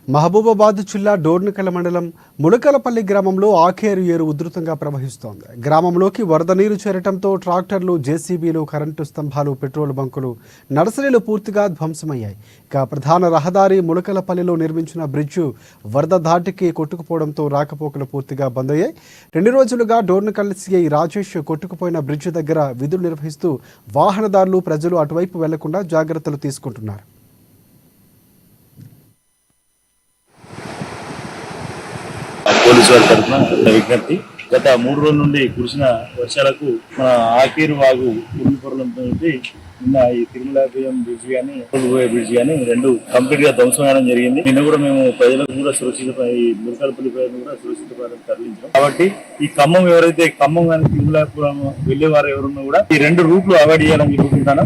మహబూబాబాద్ జిల్లా డోర్నకల్ మండలం ములకలపల్లి గ్రామంలో ఆఖేరు ఏరు ఉధృతంగా ప్రవహిస్తోంది. గ్రామంలోకి వరద నీరు చేరటంతో ట్రాక్టర్లు, జేసీబీలు, కరెంటు స్తంభాలు, పెట్రోల్ బంకులు, నర్సరీలు పూర్తిగా ధ్వంసమయ్యాయి. ఇక ప్రధాన రహదారి ములకలపల్లిలో నిర్మించిన బ్రిడ్జు వరద ధాటికి కొట్టుకుపోవడంతో రాకపోకలు పూర్తిగా బంద్ అయ్యాయి. 2 రోజులుగా డోర్నకల్ సీఐ రాజేష్ కొట్టుకుపోయిన బ్రిడ్జి దగ్గర విధులు నిర్వహిస్తూ వాహనదారులు, ప్రజలు అటువైపు వెళ్లకుండా జాగ్రత్తలు తీసుకుంటున్నారు. పోలీసు వారి తరఫున విజ్ఞప్తి, గత 3 రోజుల నుండి కురిసిన వర్షాలకు మన ఆకేరు వాగు పొరలంతో నిన్న ఈ తిరుమలాపురం బ్రిడ్జ్ కానీ బ్రిడ్జ్ కానీ 2 కంప్లీట్ గా ధ్వంసమయడం జరిగింది. నిన్న కూడా మేము ప్రజలకు కూడా ఈ ములకలపల్లి ప్రజలను కూడా సురక్షిత తరలించాం. కాబట్టి ఈ ఖమ్మం ఎవరైతే ఖమ్మం కానీ తిరుమలాపురం వెళ్లే వారు ఎవరున్నా కూడా ఈ 2 రూట్లు అవాయిడ్ చేయాలని చెప్పుకుంటాను.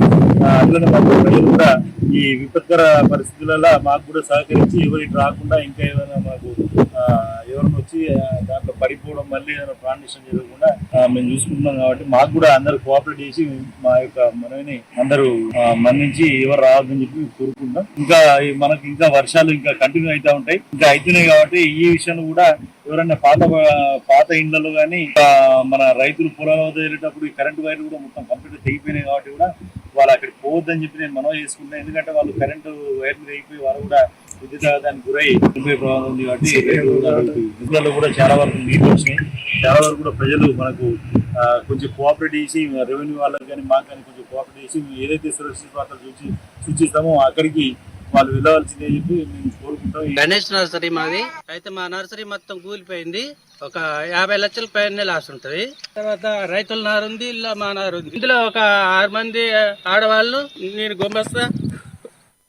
అందులోనే మాకు ప్రజలు కూడా ఈ విపత్కర పరిస్థితులలో మాకు కూడా సహకరించి ఎవరికి రాకుండా ఇంకా ఏదైనా మాకు ఎవరిని వచ్చి దాంట్లో పడిపోవడం మళ్ళీ ఏదైనా ప్రాణిష్టం జరగకుండా మేము చూసుకుంటున్నాం. కాబట్టి మాకు కూడా అందరూ కోఆపరేట్ చేసి మా యొక్క మనని అందరూ మన్నించి ఎవరు రావద్దని చెప్పి కోరుకుంటాం. ఇంకా మనకి ఇంకా వర్షాలు ఇంకా కంటిన్యూ అవుతా ఉంటాయి, ఇంకా అవుతున్నాయి. కాబట్టి ఈ విషయంలో కూడా ఎవరైనా పాత ఇండ్లలో కానీ మన రైతులు పొలాలు వదిలేటప్పుడు ఈ కరెంటు వైర్లు కూడా మొత్తం కంప్లీట్ తెగిపోయినాయి. కాబట్టి కూడా వాళ్ళు అక్కడికి పోవద్దని చెప్పి నేను మనవి చేసుకుంటాను. ఎందుకంటే వాళ్ళు కరెంటు వైర్లు తెగిపోయి వారు కూడా విద్యుత్ ఆఘాతానికి గురై ప్రమాదం ఉంది. కాబట్టి ఇండ్లలో కూడా చాలా వరకు నీళ్ళు వచ్చినాయి. చాలా వరకు కూడా ప్రజలు మనకు కొంచెం కోఆపరేట్ చేసి రెవెన్యూ వాళ్ళకి కానీ మాకు కానీ కొంచెం కోఆపరేట్ చేసి ఏదైతే సురక్షిత ప్రాంతాలు సూచిస్తామో అక్కడికి వాళ్ళు వెళ్ళవలసిందే చెప్పి మేము కోరుకుంటాం. గణేష్ నర్సరీ మాది అయితే మా నర్సరీ మొత్తం కూలిపోయింది. ఒక 50 లక్షల పైన లాస్ ఉంటది. తర్వాత రైతుల నారు ఉంది, మా నారు ఉంది. ఇందులో ఒక 6 మంది ఆడవాళ్ళు, నేను గుమస్తా,